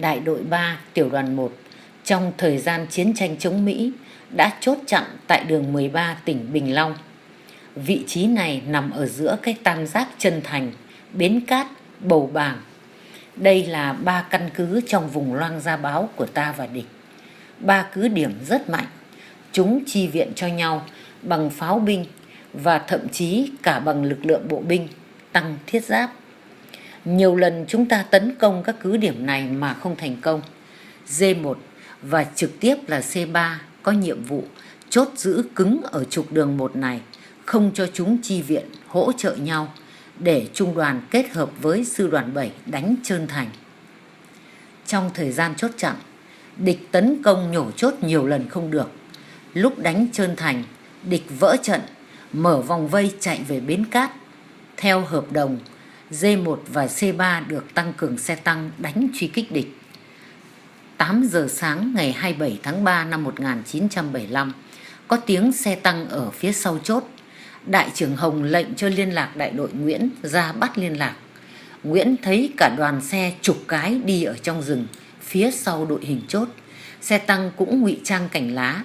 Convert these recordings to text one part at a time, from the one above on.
Đại đội 3, tiểu đoàn 1 trong thời gian chiến tranh chống Mỹ đã chốt chặn tại đường 13 tỉnh Bình Long. Vị trí này nằm ở giữa cái tam giác Trân Thành, Bến Cát, Bầu Bàng. Đây là 3 căn cứ trong vùng loang ra báo của ta và địch. 3 cứ điểm rất mạnh. Chúng chi viện cho nhau bằng pháo binh và thậm chí cả bằng lực lượng bộ binh, tăng thiết giáp. Nhiều lần chúng ta tấn công các cứ điểm này mà không thành công. D1 và trực tiếp là C3 có nhiệm vụ chốt giữ cứng ở trục đường 1 này, không cho chúng chi viện hỗ trợ nhau để trung đoàn kết hợp với sư đoàn 7 đánh Trơn Thành. Trong thời gian chốt chặn, địch tấn công nhổ chốt nhiều lần không được. Lúc đánh Trơn Thành, địch vỡ trận, mở vòng vây chạy về Bến Cát. Theo hợp đồng, D1 và C3 được tăng cường xe tăng đánh truy kích địch. 8 giờ sáng ngày 27 tháng 3 năm 1975, có tiếng xe tăng ở phía sau chốt. Đại trưởng Hồng lệnh cho liên lạc đại đội Nguyễn ra bắt liên lạc. Nguyễn thấy cả đoàn xe chục cái đi ở trong rừng phía sau đội hình chốt. Xe tăng cũng ngụy trang cành lá.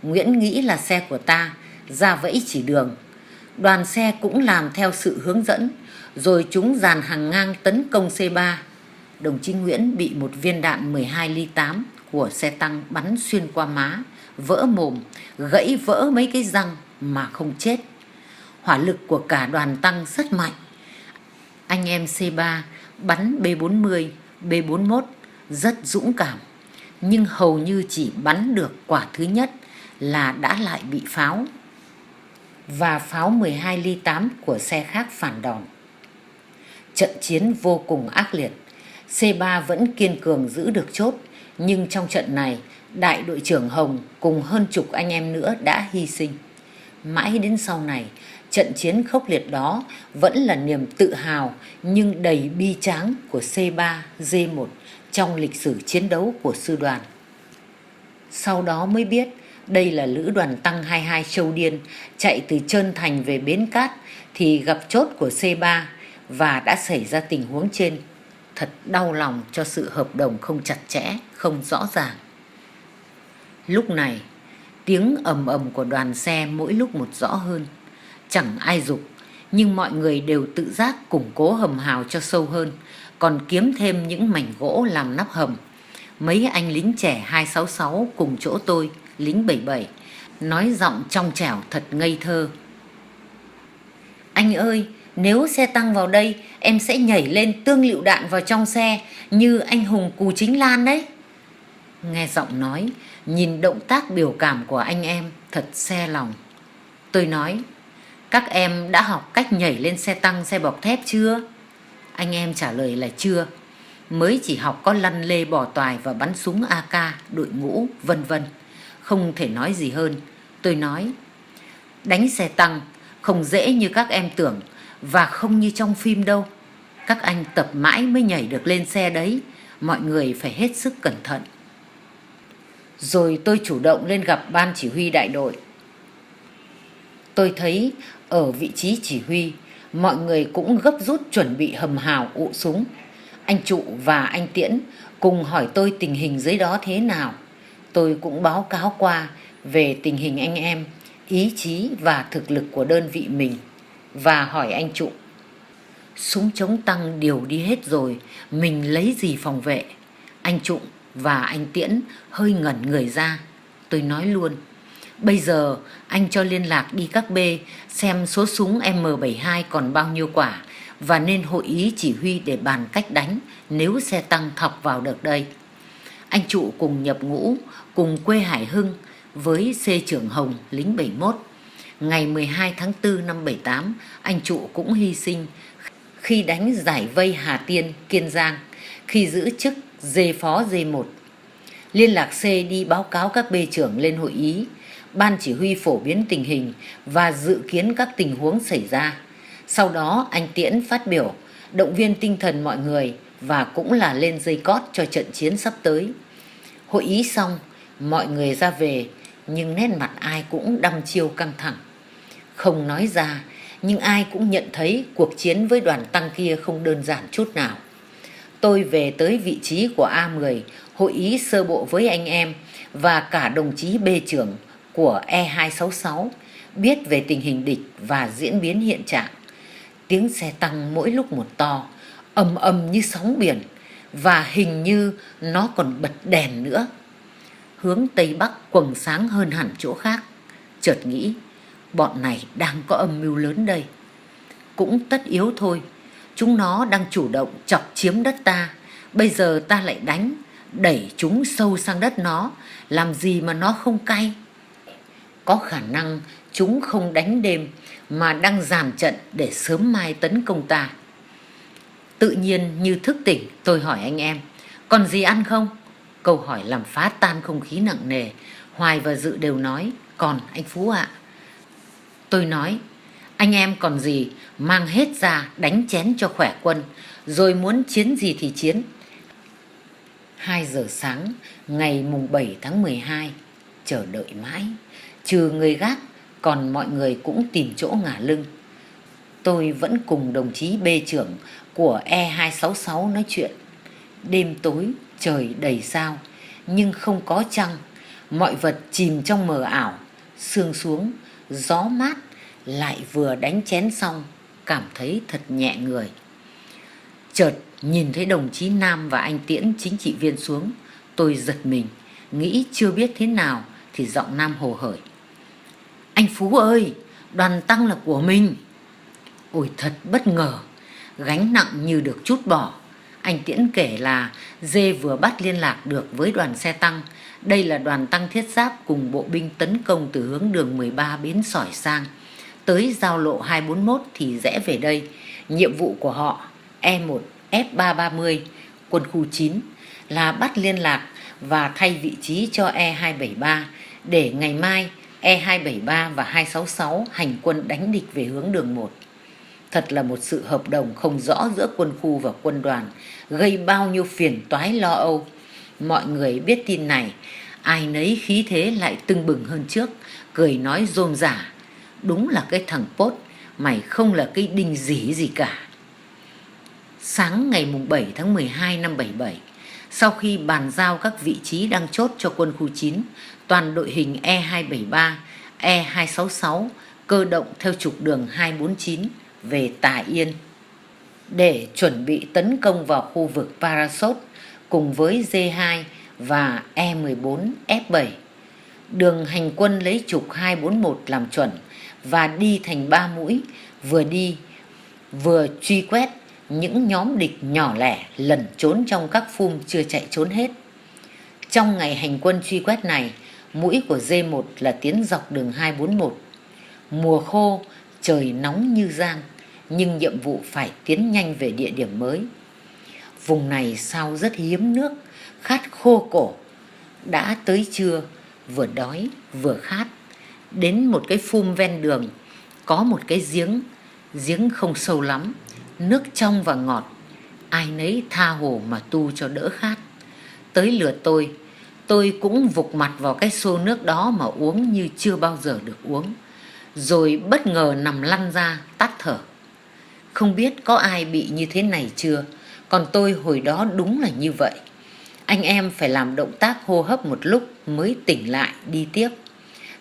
Nguyễn nghĩ là xe của ta, ra vẫy chỉ đường. Đoàn xe cũng làm theo sự hướng dẫn, rồi chúng dàn hàng ngang tấn công C3. Đồng chí Nguyễn bị một viên đạn 12 ly 8 của xe tăng bắn xuyên qua má, vỡ mồm, gãy vỡ mấy cái răng mà không chết. Hỏa lực của cả đoàn tăng rất mạnh. Anh em C3 bắn B40, B41 rất dũng cảm, nhưng hầu như chỉ bắn được quả thứ nhất là đã lại bị pháo và pháo 12 ly 8 của xe khác phản đòn. Trận chiến vô cùng ác liệt. C3 vẫn kiên cường giữ được chốt, nhưng trong trận này, đại đội trưởng Hồng cùng hơn chục anh em nữa đã hy sinh. Mãi đến sau này, trận chiến khốc liệt đó vẫn là niềm tự hào nhưng đầy bi tráng của C3, D1 trong lịch sử chiến đấu của sư đoàn. Sau đó mới biết đây là lữ đoàn tăng 22 Châu Điên chạy từ Trơn Thành về Bến Cát thì gặp chốt của C3 và đã xảy ra tình huống trên. Thật đau lòng cho sự hợp đồng không chặt chẽ, không rõ ràng. Lúc này, tiếng ầm ầm của đoàn xe mỗi lúc một rõ hơn. Chẳng ai giục, nhưng mọi người đều tự giác củng cố hầm hào cho sâu hơn, còn kiếm thêm những mảnh gỗ làm nắp hầm. Mấy anh lính trẻ 266 cùng chỗ tôi, lính 77, nói giọng trong trẻo thật ngây thơ. Anh ơi, nếu xe tăng vào đây, em sẽ nhảy lên tương lựu đạn vào trong xe như anh hùng Cù Chính Lan đấy. Nghe giọng nói, nhìn động tác biểu cảm của anh em thật se lòng. Tôi nói, các em đã học cách nhảy lên xe tăng xe bọc thép chưa? Anh em trả lời là chưa. Mới chỉ học có lăn lê bỏ toài và bắn súng AK, đội ngũ, vân vân. Không thể nói gì hơn. Tôi nói, đánh xe tăng không dễ như các em tưởng và không như trong phim đâu. Các anh tập mãi mới nhảy được lên xe đấy. Mọi người phải hết sức cẩn thận. Rồi tôi chủ động lên gặp ban chỉ huy đại đội. Tôi thấy ở vị trí chỉ huy, mọi người cũng gấp rút chuẩn bị hầm hào ụ súng. Anh Trụ và anh Tiễn cùng hỏi tôi tình hình dưới đó thế nào. Tôi cũng báo cáo qua về tình hình anh em, ý chí và thực lực của đơn vị mình và hỏi anh Trụ. Súng chống tăng điều đi hết rồi, mình lấy gì phòng vệ? Anh Trụ và anh Tiễn hơi ngẩn người ra. Tôi nói luôn, bây giờ anh cho liên lạc đi các B xem số súng M72 còn bao nhiêu quả và nên hội ý chỉ huy để bàn cách đánh nếu xe tăng thọc vào được đây. Anh Trụ cùng nhập ngũ, cùng quê Hải Hưng với C trưởng Hồng lính 71. Ngày 12 tháng 4 năm 78, anh Trụ cũng hy sinh khi đánh giải vây Hà Tiên, Kiên Giang, khi giữ chức phó D1. Liên lạc C đi báo cáo các B trưởng lên hội ý, ban chỉ huy phổ biến tình hình và dự kiến các tình huống xảy ra. Sau đó anh Tiễn phát biểu, động viên tinh thần mọi người và cũng là lên dây cót cho trận chiến sắp tới. Hội ý xong, mọi người ra về, nhưng nét mặt ai cũng đăm chiêu căng thẳng. Không nói ra, nhưng ai cũng nhận thấy cuộc chiến với đoàn tăng kia không đơn giản chút nào. Tôi về tới vị trí của A10, hội ý sơ bộ với anh em và cả đồng chí B trưởng của E266, biết về tình hình địch và diễn biến hiện trạng. Tiếng xe tăng mỗi lúc một to, ầm ầm như sóng biển, và hình như nó còn bật đèn nữa. Hướng Tây Bắc quầng sáng hơn hẳn chỗ khác. Chợt nghĩ, bọn này đang có âm mưu lớn đây. Cũng tất yếu thôi, chúng nó đang chủ động chọc chiếm đất ta. Bây giờ ta lại đánh, đẩy chúng sâu sang đất nó, làm gì mà nó không cay. Có khả năng chúng không đánh đêm mà đang dàn trận để sớm mai tấn công ta. Tự nhiên như thức tỉnh, tôi hỏi anh em, còn gì ăn không? Câu hỏi làm phá tan không khí nặng nề. Hoài và Dự đều nói, còn anh Phú ạ. Tôi nói, anh em còn gì mang hết ra đánh chén cho khỏe quân, rồi muốn chiến gì thì chiến. 2 giờ sáng ngày mùng 7 tháng 12, chờ đợi mãi, trừ người gác, còn mọi người cũng tìm chỗ ngả lưng. Tôi vẫn cùng đồng chí B trưởng của E266 nói chuyện. Đêm tối, trời đầy sao, nhưng không có trăng. Mọi vật chìm trong mờ ảo, sương xuống, gió mát, lại vừa đánh chén xong, cảm thấy thật nhẹ người. Chợt nhìn thấy đồng chí Nam và anh Tiễn chính trị viên xuống, tôi giật mình, nghĩ chưa biết thế nào thì giọng Nam hồ hởi. Anh Phú ơi, đoàn tăng là của mình. Ôi thật bất ngờ, gánh nặng như được trút bỏ. Anh Tiễn kể là Dê vừa bắt liên lạc được với đoàn xe tăng. Đây là đoàn tăng thiết giáp cùng bộ binh tấn công từ hướng đường 13 Bến Sỏi sang. Tới giao lộ 241 thì rẽ về đây. Nhiệm vụ của họ E1 F330 quân khu 9 là bắt liên lạc và thay vị trí cho E273 để ngày mai E273 và 266 hành quân đánh địch về hướng đường 1. Thật là một sự hợp đồng không rõ giữa quân khu và quân đoàn, gây bao nhiêu phiền toái lo âu. Mọi người biết tin này, ai nấy khí thế lại tưng bừng hơn trước, cười nói rôm rả. Đúng là cái thằng Pốt, mày không là cái đinh dỉ gì cả. Sáng ngày mùng 7 tháng 12 năm 77, sau khi bàn giao các vị trí đang chốt cho quân khu 9, toàn đội hình E273, E266 cơ động theo trục đường 249 về Tà Yên để chuẩn bị tấn công vào khu vực Parasot cùng với D2 và E14 F7. Đường hành quân lấy trục 241 làm chuẩn và đi thành 3 mũi, vừa đi vừa truy quét những nhóm địch nhỏ lẻ lẩn trốn trong các phum chưa chạy trốn hết. Trong ngày hành quân truy quét này, mũi của D1 là tiến dọc đường 241. Mùa khô, trời nóng như giang, nhưng nhiệm vụ phải tiến nhanh về địa điểm mới. Vùng này sao rất hiếm nước, khát khô cổ. Đã tới trưa, vừa đói vừa khát. Đến một cái phum ven đường, có một cái giếng không sâu lắm, nước trong và ngọt. Ai nấy tha hồ mà tu cho đỡ khát. Tới lượt tôi cũng vục mặt vào cái xô nước đó mà uống như chưa bao giờ được uống. Rồi bất ngờ nằm lăn ra, tắt thở. Không biết có ai bị như thế này chưa, còn tôi hồi đó đúng là như vậy. Anh em phải làm động tác hô hấp một lúc mới tỉnh lại đi tiếp.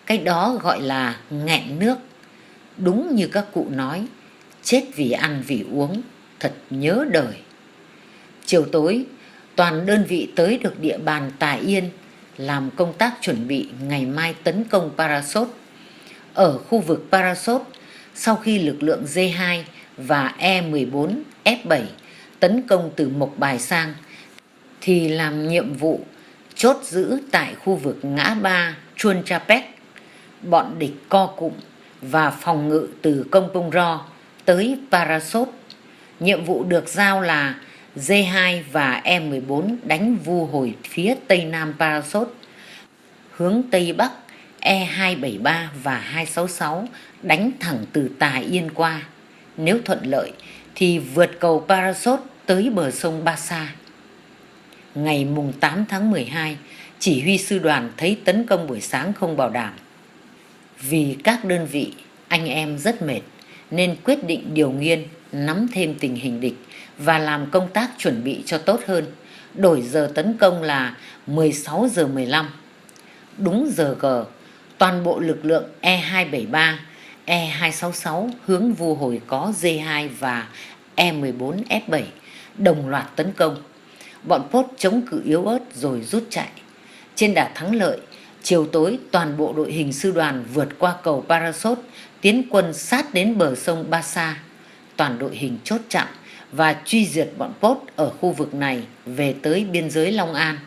Cái đó gọi là nghẹn nước. Đúng như các cụ nói, chết vì ăn vì uống, thật nhớ đời. Chiều tối, toàn đơn vị tới được địa bàn Tà Yên, làm công tác chuẩn bị ngày mai tấn công Parasot. Ở khu vực Parasot, sau khi lực lượng D2 và E14 F7 tấn công từ Mộc Bài sang, thì làm nhiệm vụ chốt giữ tại khu vực ngã ba Chuon Chapek. Bọn địch co cụm và phòng ngự từ Công Pông Ro tới Parasot. Nhiệm vụ được giao là D2 và E14 đánh vu hồi phía tây nam Parasot. Hướng tây bắc, E273 và 266 đánh thẳng từ Tà Yên qua. Nếu thuận lợi thì vượt cầu Parasot tới bờ sông Ba Sa. Ngày mùng 8 tháng 12, chỉ huy sư đoàn thấy tấn công buổi sáng không bảo đảm. Vì các đơn vị, anh em rất mệt, nên quyết định điều nghiên, nắm thêm tình hình địch và làm công tác chuẩn bị cho tốt hơn. Đổi giờ tấn công là 16 giờ 15. Đúng giờ G, toàn bộ lực lượng E273, E266 hướng Vu Hồi có D2 và E14F7 đồng loạt tấn công. Bọn Pốt chống cự yếu ớt rồi rút chạy. Trên đà thắng lợi, chiều tối toàn bộ đội hình sư đoàn vượt qua cầu Parasot, tiến quân sát đến bờ sông Basa. Toàn đội hình chốt chặn và truy diệt bọn Pốt ở khu vực này về tới biên giới Long An.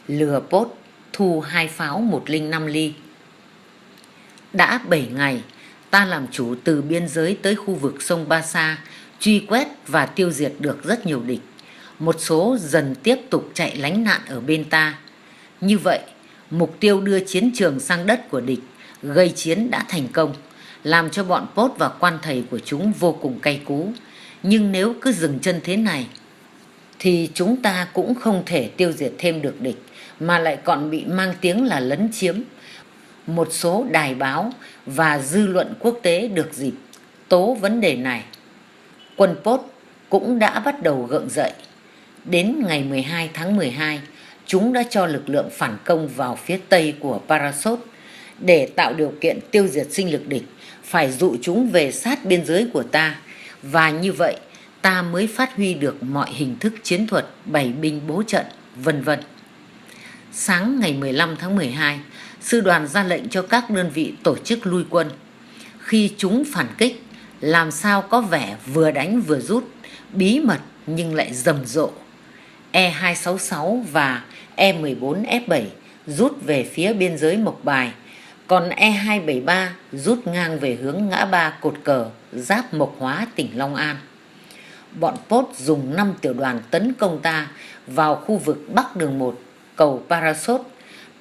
Lừa Pốt thu 2 pháo 105 ly. Đã 7 ngày, ta làm chủ từ biên giới tới khu vực sông Basa, truy quét và tiêu diệt được rất nhiều địch. Một số dần tiếp tục chạy lánh nạn ở bên ta. Như vậy, mục tiêu đưa chiến trường sang đất của địch, gây chiến đã thành công, làm cho bọn Pốt và quan thầy của chúng vô cùng cay cú. Nhưng nếu cứ dừng chân thế này, thì chúng ta cũng không thể tiêu diệt thêm được địch, mà lại còn bị mang tiếng là lấn chiếm. Một số đài báo và dư luận quốc tế được dịp tố vấn đề này. Quân Pốt cũng đã bắt đầu gượng dậy. Đến ngày 12 tháng 12, chúng đã cho lực lượng phản công vào phía tây của Parasot. Để tạo điều kiện tiêu diệt sinh lực địch, phải dụ chúng về sát biên giới của ta, và như vậy ta mới phát huy được mọi hình thức chiến thuật, bày binh bố trận, vân vân. Sáng ngày 15 tháng 12, sư đoàn ra lệnh cho các đơn vị tổ chức lui quân. Khi chúng phản kích, làm sao có vẻ vừa đánh vừa rút, bí mật nhưng lại rầm rộ. E266 và E14F7 rút về phía biên giới Mộc Bài, còn E273 rút ngang về hướng ngã ba Cột Cờ, giáp Mộc Hóa, tỉnh Long An. Bọn Pốt dùng 5 tiểu đoàn tấn công ta vào khu vực Bắc đường 1, cầu Parasot,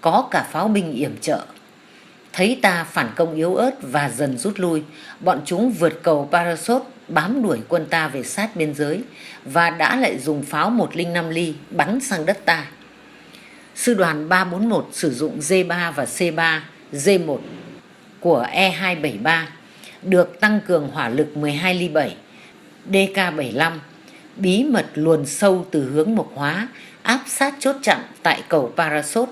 có cả pháo binh yểm trợ. Thấy ta phản công yếu ớt và dần rút lui, bọn chúng vượt cầu Parasot, bám đuổi quân ta về sát biên giới và đã lại dùng pháo 105 ly bắn sang đất ta. Sư đoàn 341 sử dụng D3 và C3, D1 của E273 được tăng cường hỏa lực 12 ly 7, DK75, bí mật luồn sâu từ hướng Mộc Hóa, áp sát chốt chặn tại cầu Parasot.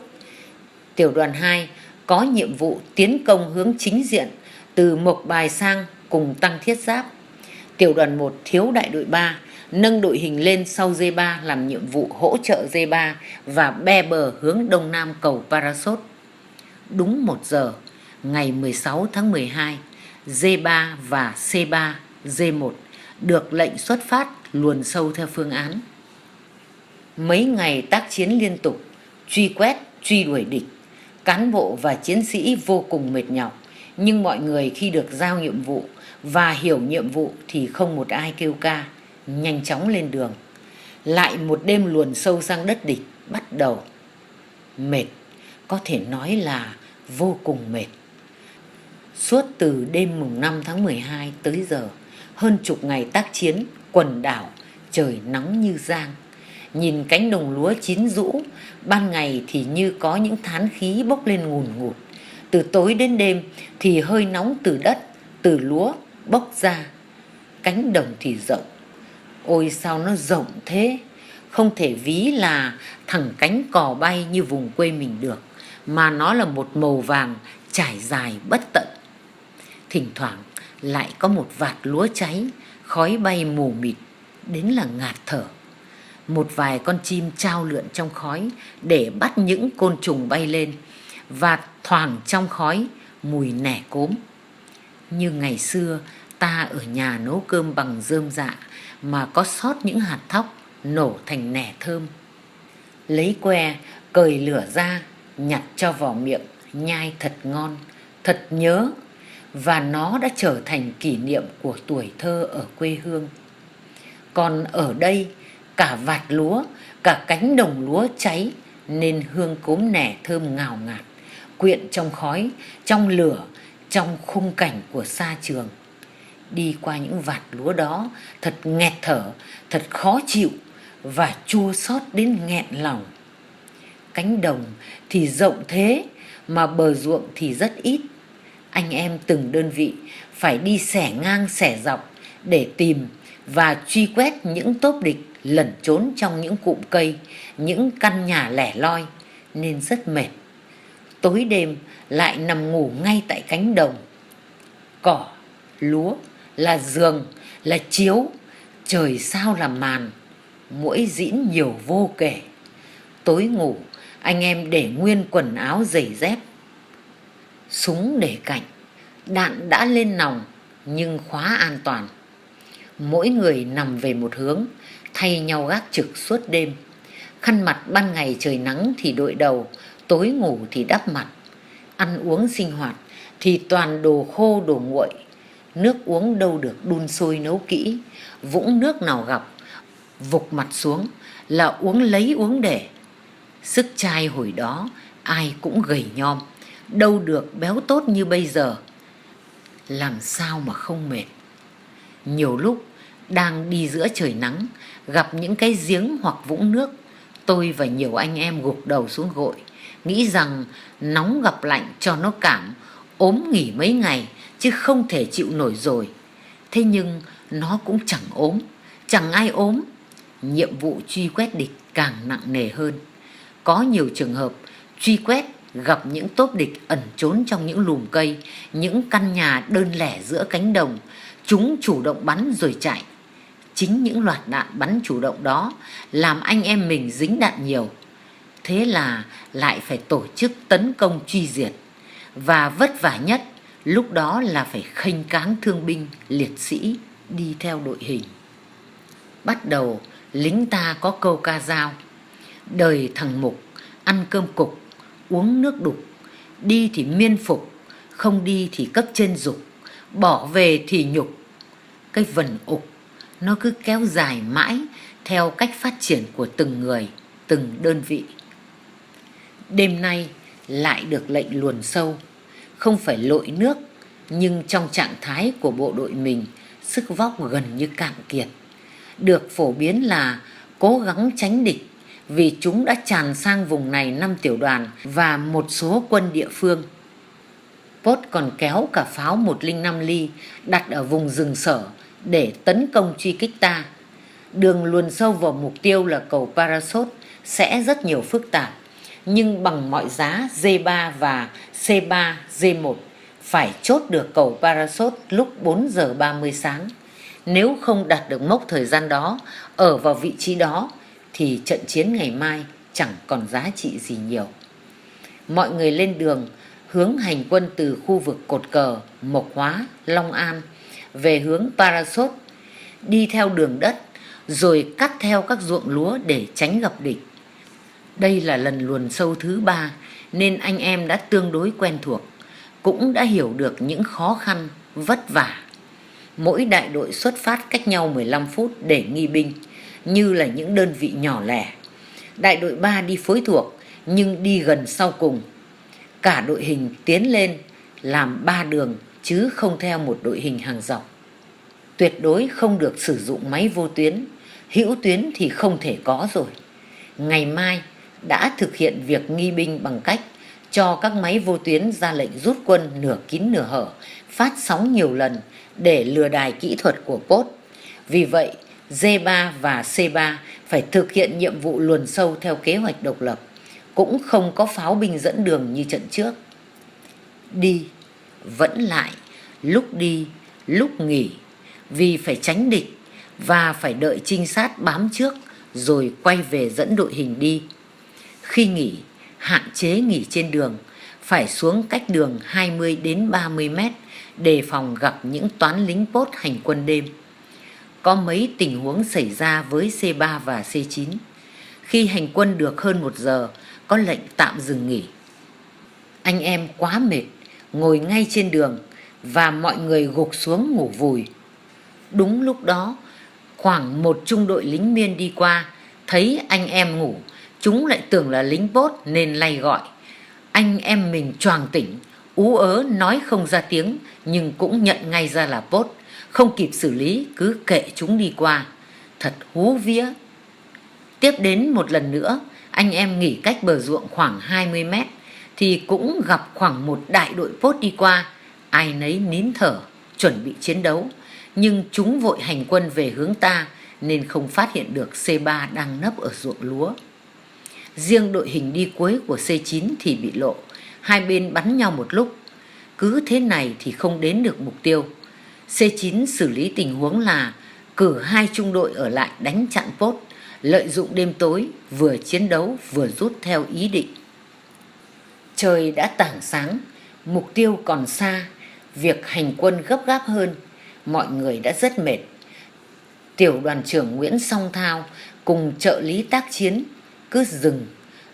Tiểu đoàn 2 có nhiệm vụ tiến công hướng chính diện từ Mộc Bài sang cùng tăng thiết giáp. Tiểu đoàn 1 thiếu đại đội 3, nâng đội hình lên sau D3 làm nhiệm vụ hỗ trợ D3 và be bờ hướng đông nam cầu Parasot. Đúng 1 giờ, ngày 16 tháng 12, D3 và C3, D1 được lệnh xuất phát luồn sâu theo phương án. Mấy ngày tác chiến liên tục, truy quét, truy đuổi địch, cán bộ và chiến sĩ vô cùng mệt nhọc, nhưng mọi người khi được giao nhiệm vụ và hiểu nhiệm vụ thì không một ai kêu ca, nhanh chóng lên đường. Lại một đêm luồn sâu sang đất địch bắt đầu. Mệt, có thể nói là vô cùng mệt. Suốt từ đêm mùng 5 tháng 12 tới giờ, hơn chục ngày tác chiến, quần đảo, trời nóng như giang. Nhìn cánh đồng lúa chín rũ, ban ngày thì như có những thán khí bốc lên ngùn ngụt. Từ tối đến đêm thì hơi nóng từ đất, từ lúa bốc ra. Cánh đồng thì rộng. Ôi sao nó rộng thế, không thể ví là thẳng cánh cò bay như vùng quê mình được, mà nó là một màu vàng trải dài bất tận. Thỉnh thoảng lại có một vạt lúa cháy, khói bay mù mịt, đến là ngạt thở. Một vài con chim chao lượn trong khói để bắt những côn trùng bay lên, và thoảng trong khói mùi nẻ cốm. Như ngày xưa ta ở nhà nấu cơm bằng rơm dạ mà có sót những hạt thóc nổ thành nẻ thơm. Lấy que cời lửa ra, nhặt cho vào miệng, nhai thật ngon, thật nhớ, và nó đã trở thành kỷ niệm của tuổi thơ ở quê hương. Còn ở đây, cả vạt lúa, cả cánh đồng lúa cháy nên hương cốm nẻ thơm ngào ngạt, quyện trong khói, trong lửa, trong khung cảnh của xa trường. Đi qua những vạt lúa đó thật nghẹt thở, thật khó chịu và chua xót đến nghẹn lòng. Cánh đồng thì rộng thế mà bờ ruộng thì rất ít. Anh em từng đơn vị phải đi xẻ ngang xẻ dọc để tìm và truy quét những tốp địch lẩn trốn trong những cụm cây, những căn nhà lẻ loi, nên rất mệt. Tối đêm lại nằm ngủ ngay tại cánh đồng. Cỏ, lúa là giường, là chiếu, trời sao là màn, muỗi dĩn nhiều vô kể. Tối ngủ, anh em để nguyên quần áo giày dép, súng để cạnh, đạn đã lên nòng nhưng khóa an toàn. Mỗi người nằm về một hướng, thay nhau gác trực suốt đêm. Khăn mặt ban ngày trời nắng thì đội đầu, tối ngủ thì đắp mặt. Ăn uống sinh hoạt thì toàn đồ khô đồ nguội. Nước uống đâu được đun sôi nấu kỹ, vũng nước nào gặp vục mặt xuống là uống lấy uống để. Sức trai hồi đó ai cũng gầy nhom, đâu được béo tốt như bây giờ. Làm sao mà không mệt. Nhiều lúc đang đi giữa trời nắng, gặp những cái giếng hoặc vũng nước, tôi và nhiều anh em gục đầu xuống gội, nghĩ rằng nóng gặp lạnh cho nó cảm, ốm nghỉ mấy ngày chứ không thể chịu nổi rồi. Thế nhưng nó cũng chẳng ốm, chẳng ai ốm. Nhiệm vụ truy quét địch càng nặng nề hơn. Có nhiều trường hợp truy quét gặp những tốp địch ẩn trốn trong những lùm cây, những căn nhà đơn lẻ giữa cánh đồng. Chúng chủ động bắn rồi chạy. Chính những loạt đạn bắn chủ động đó làm anh em mình dính đạn nhiều. Thế là lại phải tổ chức tấn công truy diệt. Và vất vả nhất lúc đó là phải khênh cáng thương binh, liệt sĩ đi theo đội hình. Bắt đầu lính ta có câu ca dao: đời thằng Mục, ăn cơm cục, uống nước đục, đi thì miên phục, không đi thì cấp trên giục, bỏ về thì nhục. Cái vần ục nó cứ kéo dài mãi theo cách phát triển của từng người, từng đơn vị. Đêm nay lại được lệnh luồn sâu, không phải lội nước, nhưng trong trạng thái của bộ đội mình, sức vóc gần như cạn kiệt. Được phổ biến là cố gắng tránh địch, vì chúng đã tràn sang vùng này 5 tiểu đoàn và một số quân địa phương. Pốt còn kéo cả pháo 105 ly đặt ở vùng rừng sở để tấn công truy kích ta. Đường luồn sâu vào mục tiêu là cầu Parasot sẽ rất nhiều phức tạp, nhưng bằng mọi giá D3 và C3 D1 phải chốt được cầu Parasot lúc 4 giờ 30 sáng. Nếu không đạt được mốc thời gian đó, ở vào vị trí đó, thì trận chiến ngày mai chẳng còn giá trị gì nhiều. Mọi người lên đường, hướng hành quân từ khu vực Cột Cờ, Mộc Hóa, Long An về hướng Parasot, đi theo đường đất rồi cắt theo các ruộng lúa để tránh gặp địch. Đây là lần luồn sâu thứ 3 nên anh em đã tương đối quen thuộc, cũng đã hiểu được những khó khăn, vất vả. Mỗi đại đội xuất phát cách nhau 15 phút để nghi binh, như là những đơn vị nhỏ lẻ. Đại đội 3 đi phối thuộc nhưng đi gần sau cùng. Cả đội hình tiến lên làm 3 đường chứ không theo một đội hình hàng dọc. Tuyệt đối không được sử dụng máy vô tuyến, hữu tuyến thì không thể có rồi. Ngày mai đã thực hiện việc nghi binh bằng cách cho các máy vô tuyến ra lệnh rút quân nửa kín nửa hở, phát sóng nhiều lần để lừa đài kỹ thuật của Pốt. Vì vậy, D3 và C3 phải thực hiện nhiệm vụ luồn sâu theo kế hoạch độc lập, cũng không có pháo binh dẫn đường như trận trước. Đi, vẫn lại, lúc đi, lúc nghỉ, vì phải tránh địch và phải đợi trinh sát bám trước rồi quay về dẫn đội hình đi. Khi nghỉ, hạn chế nghỉ trên đường, phải xuống cách đường 20 đến 30 mét đề phòng gặp những toán lính Pốt hành quân đêm. Có mấy tình huống xảy ra với C3 và C9. Khi hành quân được hơn 1 giờ, có lệnh tạm dừng nghỉ. Anh em quá mệt, ngồi ngay trên đường và mọi người gục xuống ngủ vùi. Đúng lúc đó, khoảng một trung đội lính Miên đi qua, thấy anh em ngủ, chúng lại tưởng là lính Pốt nên lay gọi. Anh em mình choàng tỉnh, ú ớ nói không ra tiếng nhưng cũng nhận ngay ra là Pốt. Không kịp xử lý, cứ kệ chúng đi qua. Thật hú vía. Tiếp đến một lần nữa, anh em nghỉ cách bờ ruộng khoảng 20 mét thì cũng gặp khoảng một đại đội Pốt đi qua. Ai nấy nín thở, chuẩn bị chiến đấu, nhưng chúng vội hành quân về hướng ta nên không phát hiện được C3 đang nấp ở ruộng lúa. Riêng đội hình đi cuối của C9 thì bị lộ, hai bên bắn nhau một lúc. Cứ thế này thì không đến được mục tiêu. C9 xử lý tình huống là cử hai trung đội ở lại đánh chặn Pốt, lợi dụng đêm tối vừa chiến đấu vừa rút theo ý định. Trời đã tảng sáng, mục tiêu còn xa, việc hành quân gấp gáp hơn, mọi người đã rất mệt. Tiểu đoàn trưởng Nguyễn Song Thao cùng trợ lý tác chiến cứ dừng,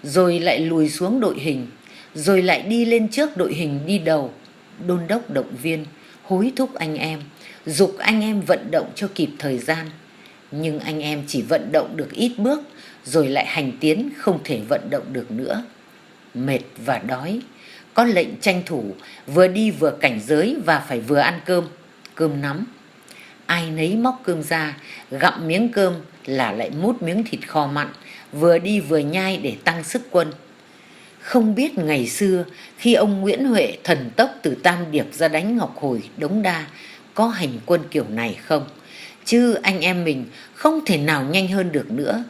rồi lại lùi xuống đội hình, rồi lại đi lên trước đội hình đi đầu, đôn đốc động viên, hối thúc anh em, giục anh em vận động cho kịp thời gian. Nhưng anh em chỉ vận động được ít bước, rồi lại hành tiến không thể vận động được nữa. Mệt và đói, có lệnh tranh thủ, vừa đi vừa cảnh giới và phải vừa ăn cơm, cơm nắm. Ai nấy móc cơm ra, gặm miếng cơm là lại mút miếng thịt kho mặn, vừa đi vừa nhai để tăng sức quân. Không biết ngày xưa khi ông Nguyễn Huệ thần tốc từ Tam Điệp ra đánh Ngọc Hồi, Đống Đa có hành quân kiểu này không? Chứ anh em mình không thể nào nhanh hơn được nữa.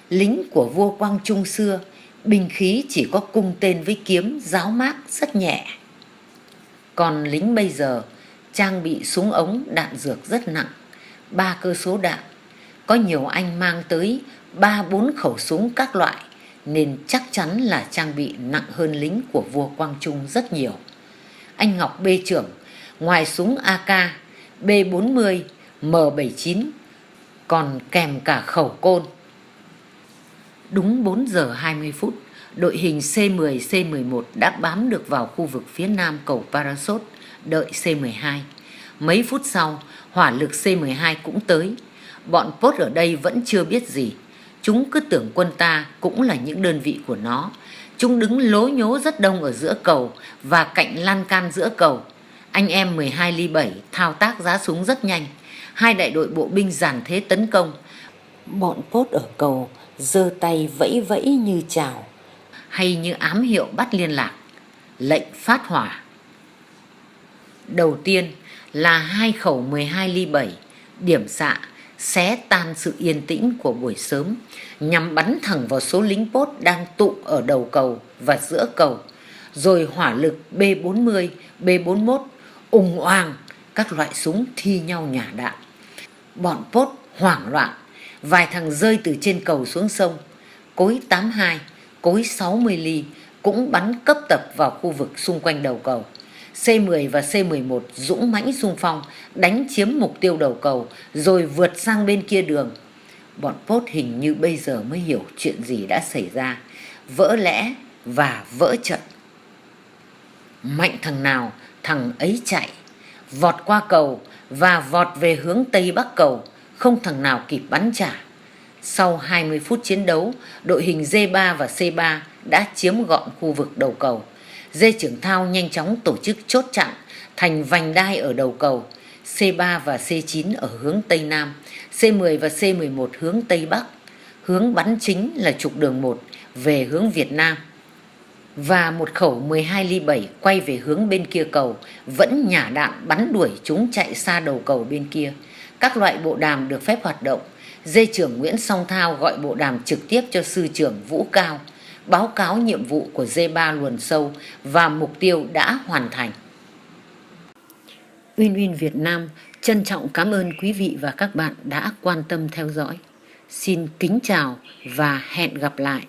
Lính của vua Quang Trung xưa, binh khí chỉ có cung tên với kiếm, giáo mác rất nhẹ. Còn lính bây giờ trang bị súng ống, đạn dược rất nặng, 3 cơ số đạn. Có nhiều anh mang tới 3-4 khẩu súng các loại, nên chắc chắn là trang bị nặng hơn lính của vua Quang Trung rất nhiều. Anh Ngọc bê trưởng, ngoài súng AK, B40, M79, còn kèm cả khẩu côn. Đúng 4 giờ 20 phút, đội hình C10, C11 đã bám được vào khu vực phía nam cầu Parasot, đợi C12. Mấy phút sau, hỏa lực C12 cũng tới. Bọn Pốt ở đây vẫn chưa biết gì. Chúng cứ tưởng quân ta cũng là những đơn vị của nó. Chúng đứng lố nhố rất đông ở giữa cầu và cạnh lan can giữa cầu. Anh em 12 ly 7 thao tác giá súng rất nhanh. Hai đại đội bộ binh dàn thế tấn công. Bọn Pốt ở cầu giơ tay vẫy vẫy như chào, hay như ám hiệu bắt liên lạc. Lệnh phát hỏa. Đầu tiên là hai khẩu 12 ly 7 điểm xạ xé tan sự yên tĩnh của buổi sớm, nhằm bắn thẳng vào số lính Pốt đang tụ ở đầu cầu và giữa cầu. Rồi hỏa lực B40, B41 ùng oàng, các loại súng thi nhau nhả đạn. Bọn Pốt hoảng loạn, vài thằng rơi từ trên cầu xuống sông. Cối 82, cối 60 ly cũng bắn cấp tập vào khu vực xung quanh đầu cầu. C10 và C11 dũng mãnh xung phong, đánh chiếm mục tiêu đầu cầu, rồi vượt sang bên kia đường. Bọn Pốt hình như bây giờ mới hiểu chuyện gì đã xảy ra, vỡ lẽ và vỡ trận. Mạnh thằng nào, thằng ấy chạy, vọt qua cầu và vọt về hướng Tây Bắc cầu, không thằng nào kịp bắn trả. Sau 20 phút chiến đấu, đội hình D3 và C3 đã chiếm gọn khu vực đầu cầu. Dê trưởng Thao nhanh chóng tổ chức chốt chặn thành vành đai ở đầu cầu. C3 và C9 ở hướng Tây Nam, C10 và C11 hướng Tây Bắc. Hướng bắn chính là trục đường 1 về hướng Việt Nam. Và một khẩu 12 ly 7 quay về hướng bên kia cầu, vẫn nhả đạn bắn đuổi chúng chạy xa đầu cầu bên kia. Các loại bộ đàm được phép hoạt động. Dê trưởng Nguyễn Song Thao gọi bộ đàm trực tiếp cho sư trưởng Vũ Cao, báo cáo nhiệm vụ của D3 luồn sâu và mục tiêu đã hoàn thành. Uyên Uyên Việt Nam trân trọng cảm ơn quý vị và các bạn đã quan tâm theo dõi. Xin kính chào và hẹn gặp lại.